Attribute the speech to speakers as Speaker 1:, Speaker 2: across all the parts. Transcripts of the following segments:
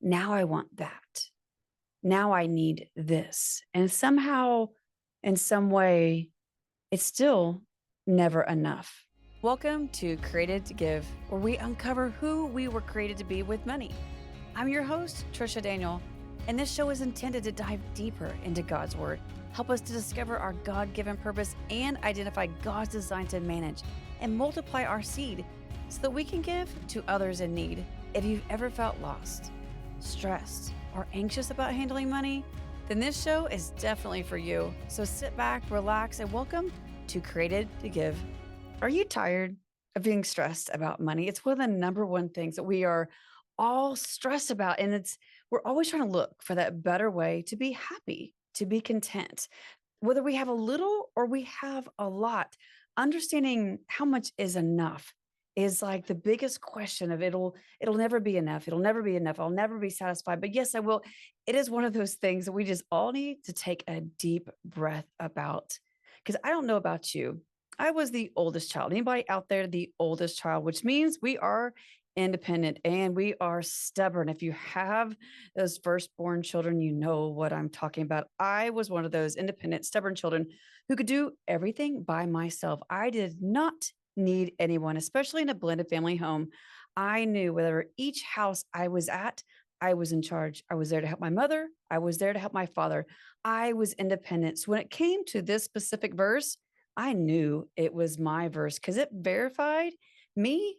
Speaker 1: Now I want that. Now I need this. And somehow, in some way, it's still never enough. Welcome to Created to Give, where we uncover who we were created to be with money. I'm your host, Tricia Daniel, and this show is intended to dive deeper into God's Word, help us to discover our God-given purpose, and identify God's design to manage and multiply our seed so that we can give to others in need. If you've ever felt lost, stressed, or anxious about handling money, then this show is definitely for you. So sit back, relax, and welcome to Created to Give. Are you tired of being stressed about money? It's one of the number one things that we are all stressed about. And we're always trying to look for that better way to be happy, to be content. Whether we have a little or we have a lot, understanding how much is enough is like the biggest question of it'll never be enough. It'll never be enough. I'll never be satisfied. But yes, I will. It is one of those things that we just all need to take a deep breath about. Because I don't know about you. I was the oldest child. Anybody out there, the oldest child, which means we are independent and we are stubborn. If you have those firstborn children, you know what I'm talking about. I was one of those independent, stubborn children who could do everything by myself. I did not need anyone, especially in a blended family home. I knew whether each house I was at, I was in charge. I was there to help my mother. I was there to help my father. I was independent. So when it came to this specific verse, I knew it was my verse because it verified me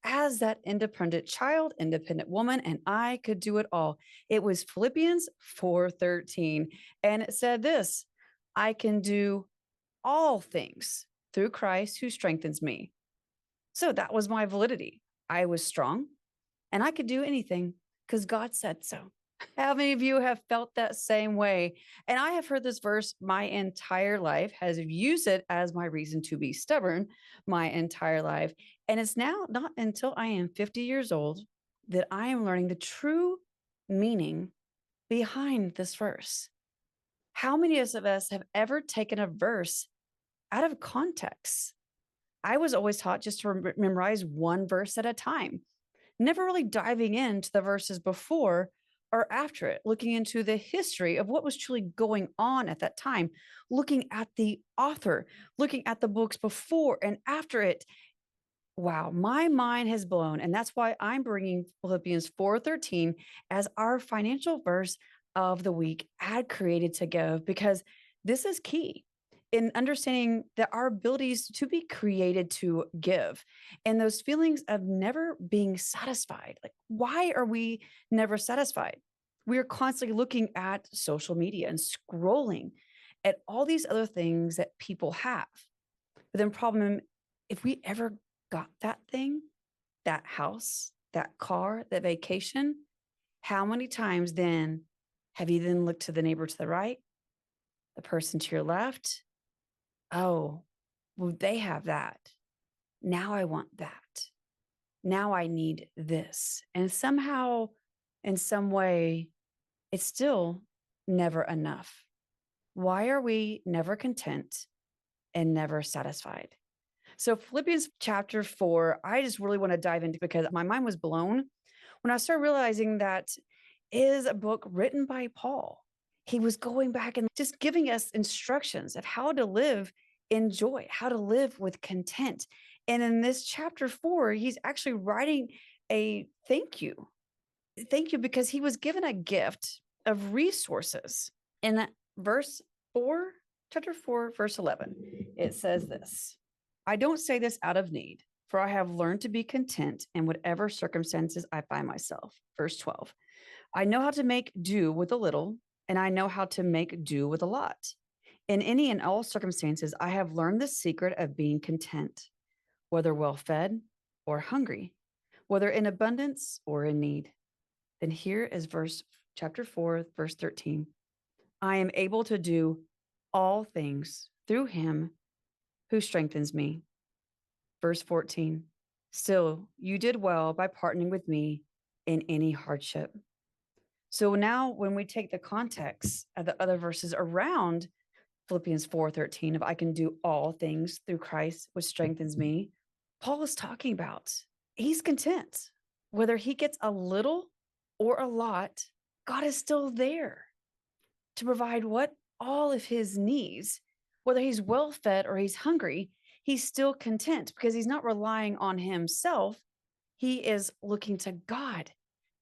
Speaker 1: as that independent child, independent woman, and I could do it all. It was Philippians 4:13, and it said this, I can do all things through Christ who strengthens me. So that was my validity. I was strong and I could do anything because God said so. How many of you have felt that same way? And I have heard this verse my entire life, has used it as my reason to be stubborn my entire life. And it's now not until I am 50 years old that I am learning the true meaning behind this verse. How many of us have ever taken a verse out of context? I was always taught just to memorize one verse at a time, never really diving into the verses before or after it, looking into the history of what was truly going on at that time, looking at the author, looking at the books before and after it. Wow, my mind has blown. And that's why I'm bringing Philippians 4:13 as our financial verse of the week at Created to Give, because this is key in understanding that our abilities to be created to give and those feelings of never being satisfied. Like, why are we never satisfied? We are constantly looking at social media and scrolling at all these other things that people have. But then problem, if we ever got that thing, that house, that car, that vacation, how many times then have you then looked to the neighbor to the right, the person to your left? Oh, well, they have that. Now I want that. Now I need this. And somehow, in some way, it's still never enough. Why are we never content and never satisfied? So Philippians chapter 4, I just really want to dive into because my mind was blown when I started realizing that is a book written by Paul. He was going back and just giving us instructions of how to live in joy, how to live with content. And in this chapter 4, he's actually writing a thank you. Thank you, because he was given a gift of resources. In verse 4, chapter 4, verse 11, it says this, I don't say this out of need, for I have learned to be content in whatever circumstances I find myself. Verse 12, I know how to make do with a little, and I know how to make do with a lot. In any and all circumstances, I have learned the secret of being content, whether well fed or hungry, whether in abundance or in need. Then here is chapter 4, verse 13. I am able to do all things through him who strengthens me. Verse 14. Still, you did well by partnering with me in any hardship. So now when we take the context of the other verses around Philippians 4:13, if I can do all things through Christ, which strengthens me, Paul is talking about he's content, whether he gets a little or a lot, God is still there to provide what? All of his needs. Whether he's well fed or he's hungry, he's still content because he's not relying on himself. He is looking to God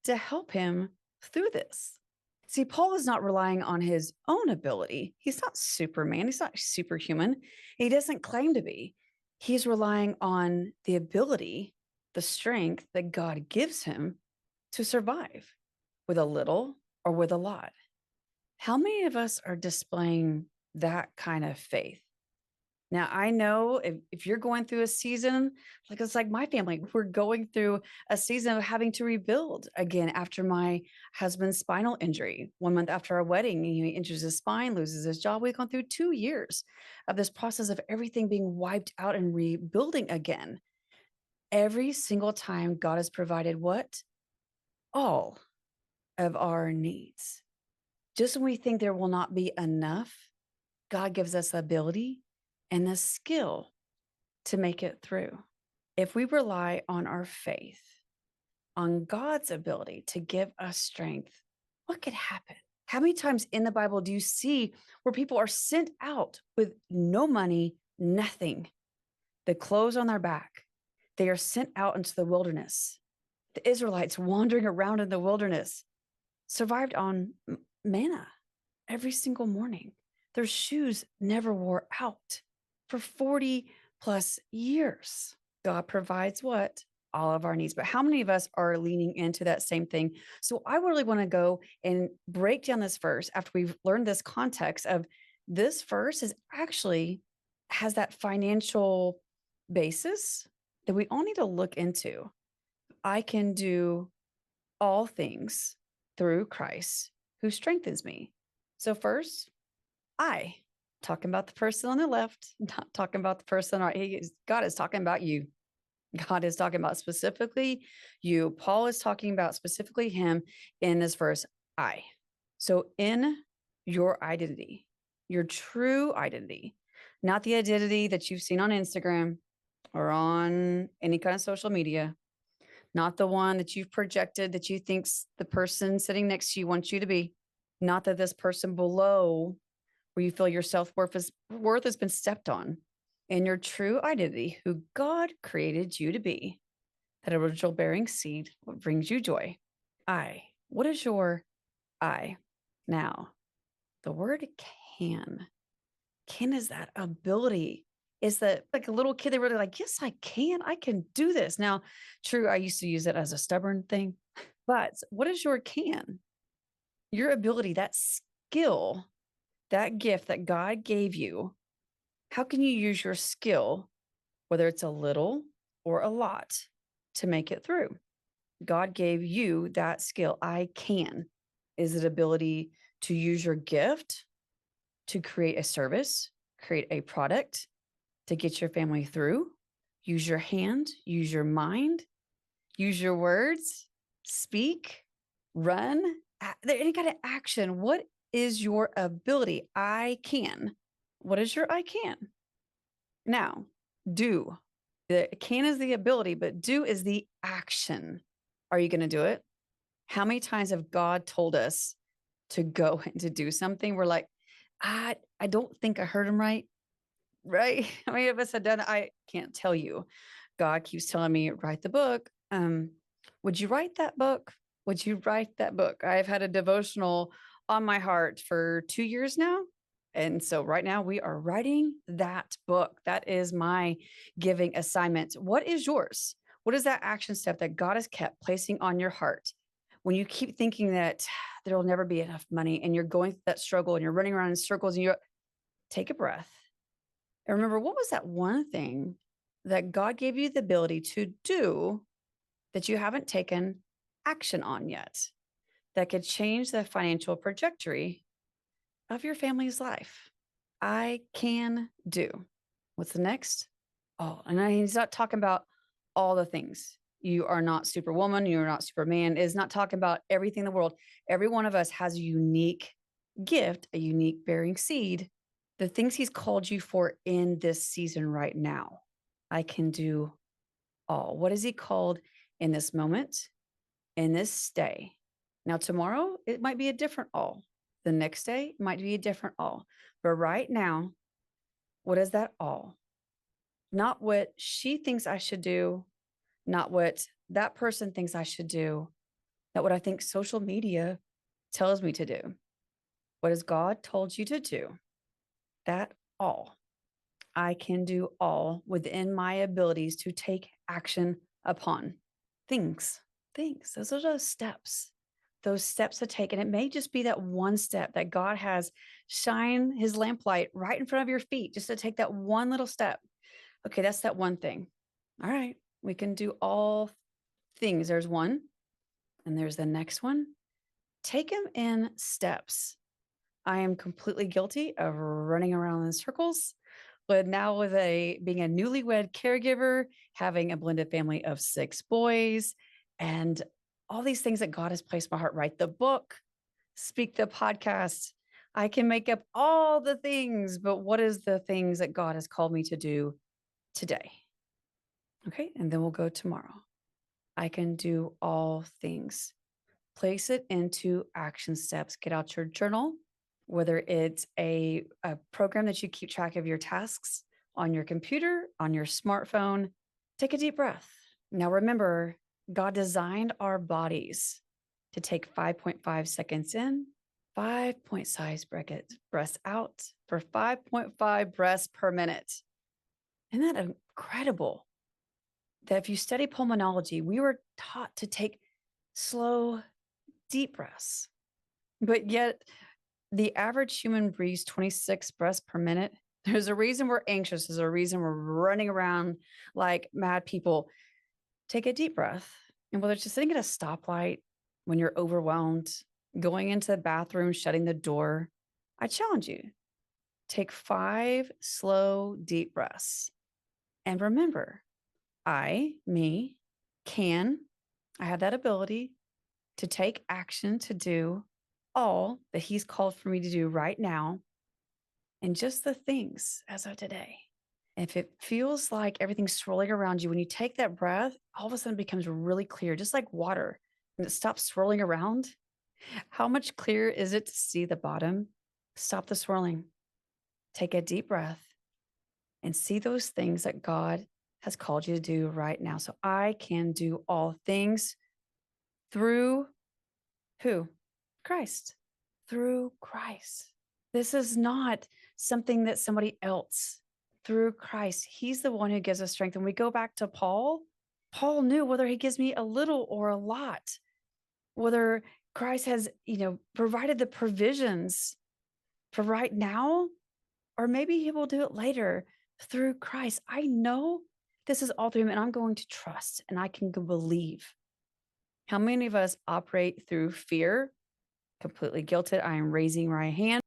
Speaker 1: to help him through this. See, Paul is not relying on his own ability. He's not Superman. He's not superhuman. He doesn't claim to be. He's relying on the ability, the strength that God gives him to survive with a little or with a lot. How many of us are displaying that kind of faith? Now, I know if you're going through a season, like it's like my family, we're going through a season of having to rebuild again after my husband's spinal injury. 1 month after our wedding, he injures his spine, loses his job. We've gone through 2 years of this process of everything being wiped out and rebuilding again. Every single time, God has provided what? All of our needs. Just when we think there will not be enough, God gives us the ability and the skill to make it through. If we rely on our faith, on God's ability to give us strength, what could happen? How many times in the Bible do you see where people are sent out with no money, nothing, the clothes on their back? They are sent out into the wilderness. The Israelites wandering around in the wilderness survived on manna every single morning. Their shoes never wore out for 40 plus years. God provides what? All of our needs. But how many of us are leaning into that same thing? So I really want to go and break down this verse after we've learned this context of this verse is actually has that financial basis that we all need to look into. I can do all things through Christ who strengthens me. So first, I, talking about the person on the left, not talking about the person on the right. God is talking about you. God is talking about specifically you. Paul is talking about specifically him in this verse, I. So in your identity, your true identity, not the identity that you've seen on Instagram or on any kind of social media, not the one that you've projected that you think the person sitting next to you wants you to be, not that this person below where you feel your self-worth has been stepped on, in your true identity, who God created you to be, that original bearing seed, what brings you joy. I. What is your I? Now, the word can. Can is that ability. Is that like a little kid, they really like, yes, I can do this. Now, true, I used to use it as a stubborn thing, but what is your can? Your ability, that skill, that gift that God gave you. How can you use your skill, whether it's a little or a lot, to make it through? God gave you that skill. I can. Is it ability to use your gift to create a service, create a product, to get your family through? Use your hand, use your mind, use your words, speak, run, any kind of action. What is your ability? I can. What is your I can? Now, do. The can is the ability, but do is the action. Are you going to do it? How many times have God told us to go and to do something? We're like, I don't think I heard him right. Right? How many of us have done it? I can't tell you. God keeps telling me, write the book. Would you write that book? Would you write that book? I've had a devotional on my heart for 2 years now. And so right now we are writing that book. That is my giving assignment. What is yours? What is that action step that God has kept placing on your heart? When you keep thinking that there will never be enough money and you're going through that struggle and you're running around in circles and you take a breath and remember, what was that one thing that God gave you the ability to do that you haven't taken action on yet that could change the financial trajectory of your family's life? I can do. What's the next? Oh, and he's not talking about all the things. You are not superwoman. You're not superman. Is not talking about everything in the world. Every one of us has a unique gift, a unique bearing seed, the things he's called you for in this season right now. I can do all. What is he called in this moment, in this stay, Now, tomorrow, it might be a different all. The next day might be a different all. But right now, what is that all? Not what she thinks I should do, not what that person thinks I should do, not what I think social media tells me to do. What has God told you to do? That all. I can do all within my abilities to take action upon things. Those are those steps to take. And it may just be that one step that God has shine his lamplight right in front of your feet, just to take that one little step. Okay, that's that one thing. All right, we can do all things. There's one, and there's the next one. Take them in steps. I am completely guilty of running around in circles. But now with being a newlywed caregiver, having a blended family of 6 boys, and all these things that God has placed in my heart, write the book, speak the podcast, I can make up all the things, but what is the things that God has called me to do today? Okay, and then we'll go tomorrow. I can do all things. Place it into action steps. Get out your journal, whether it's a program that you keep track of your tasks on your computer, on your smartphone. Take a deep breath. Now, remember, God designed our bodies to take 5.5 seconds in, 5.5 breaths out for 5.5 breaths per minute. Isn't that incredible? That if you study pulmonology, we were taught to take slow, deep breaths, but yet the average human breathes 26 breaths per minute. There's a reason we're anxious. There's a reason we're running around like mad people. Take a deep breath. And whether it's just sitting at a stoplight when you're overwhelmed, going into the bathroom, shutting the door, I challenge you, take 5 slow, deep breaths. And remember, I have that ability to take action to do all that he's called for me to do right now, and just the things as of today. If it feels like everything's swirling around you, when you take that breath, all of a sudden it becomes really clear, just like water, and it stops swirling around. How much clearer is it to see the bottom? Stop the swirling. Take a deep breath and see those things that God has called you to do right now. So I can do all things through who? Christ. Through Christ. This is not something that somebody else, through Christ. He's the one who gives us strength. And we go back to Paul. Paul knew whether he gives me a little or a lot, whether Christ has, provided the provisions for right now, or maybe he will do it later through Christ. I know this is all through him, and I'm going to trust and I can believe. How many of us operate through fear? Completely guilted. I am raising my hand.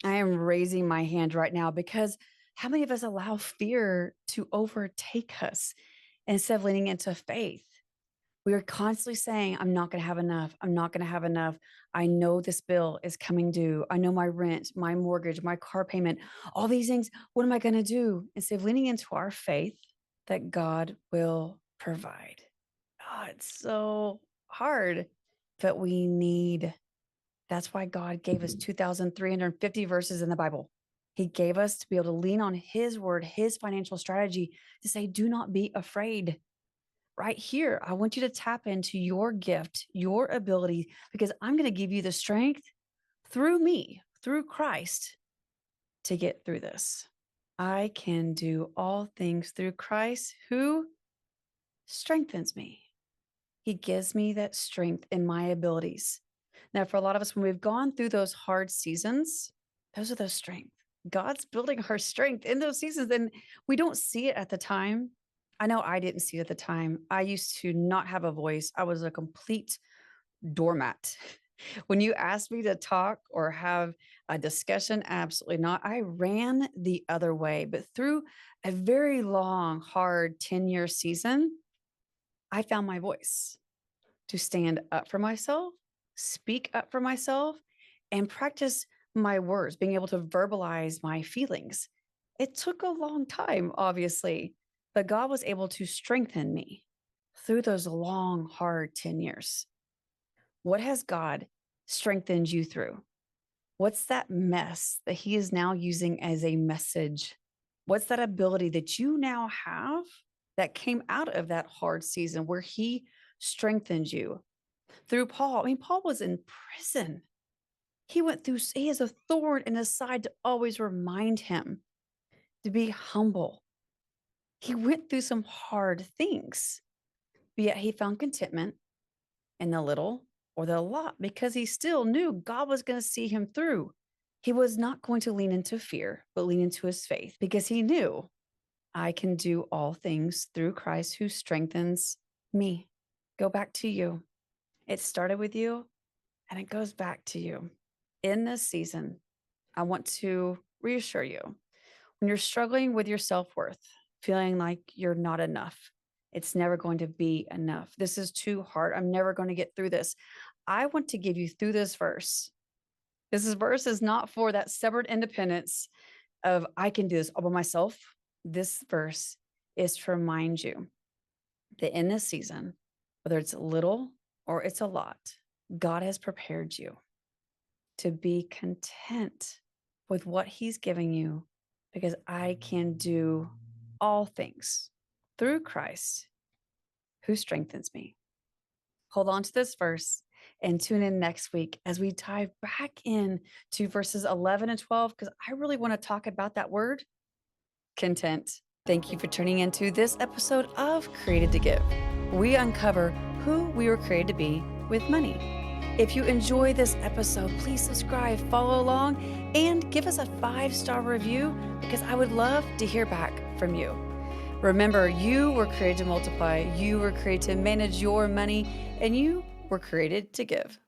Speaker 1: I am raising my hand right now, because how many of us allow fear to overtake us instead of leaning into faith? We are constantly saying, I'm not going to have enough. I'm not going to have enough. I know this bill is coming due. I know my rent, my mortgage, my car payment, all these things. What am I going to do? Instead of leaning into our faith that God will provide. Oh, it's so hard, but we need. That's why God gave us 2,350 verses in the Bible. He gave us to be able to lean on his word, his financial strategy, to say, do not be afraid. Right here, I want you to tap into your gift, your ability, because I'm going to give you the strength through me, through Christ, to get through this. I can do all things through Christ who strengthens me. He gives me that strength in my abilities. Now, for a lot of us, when we've gone through those hard seasons, those are those strengths. God's building our strength in those seasons, and we don't see it at the time. I know I didn't see it at the time. I used to not have a voice. I was a complete doormat. When you asked me to talk or have a discussion, absolutely not. I ran the other way. But through a very long, hard 10-year season, I found my voice to stand up for myself, speak up for myself, and practice my words, being able to verbalize my feelings. It took a long time, obviously, but God was able to strengthen me through those long, hard 10 years. What has God strengthened you through? What's that mess that he is now using as a message? What's that ability that you now have that came out of that hard season where he strengthened you through Paul? I mean, Paul was in prison. He has a thorn in his side to always remind him to be humble. He went through some hard things, but yet he found contentment in the little or the lot because he still knew God was going to see him through. He was not going to lean into fear, but lean into his faith because he knew I can do all things through Christ who strengthens me. Go back to you. It started with you and it goes back to you. In this season, I want to reassure you when you're struggling with your self-worth, feeling like you're not enough, it's never going to be enough. This is too hard. I'm never going to get through this. I want to give you through this verse. Verse is not for that separate independence of I can do this all by myself. This verse is to remind you that in this season, whether it's little or it's a lot, God has prepared you to be content with what he's giving you because I can do all things through Christ who strengthens me. Hold on to this verse and tune in next week as we dive back in to verses 11 and 12 because I really want to talk about that word, content. Thank you for tuning into this episode of Created to Give. We uncover who we were created to be with money. If you enjoy this episode, please subscribe, follow along, and give us a 5-star review because I would love to hear back from you. Remember, you were created to multiply, you were created to manage your money, and you were created to give.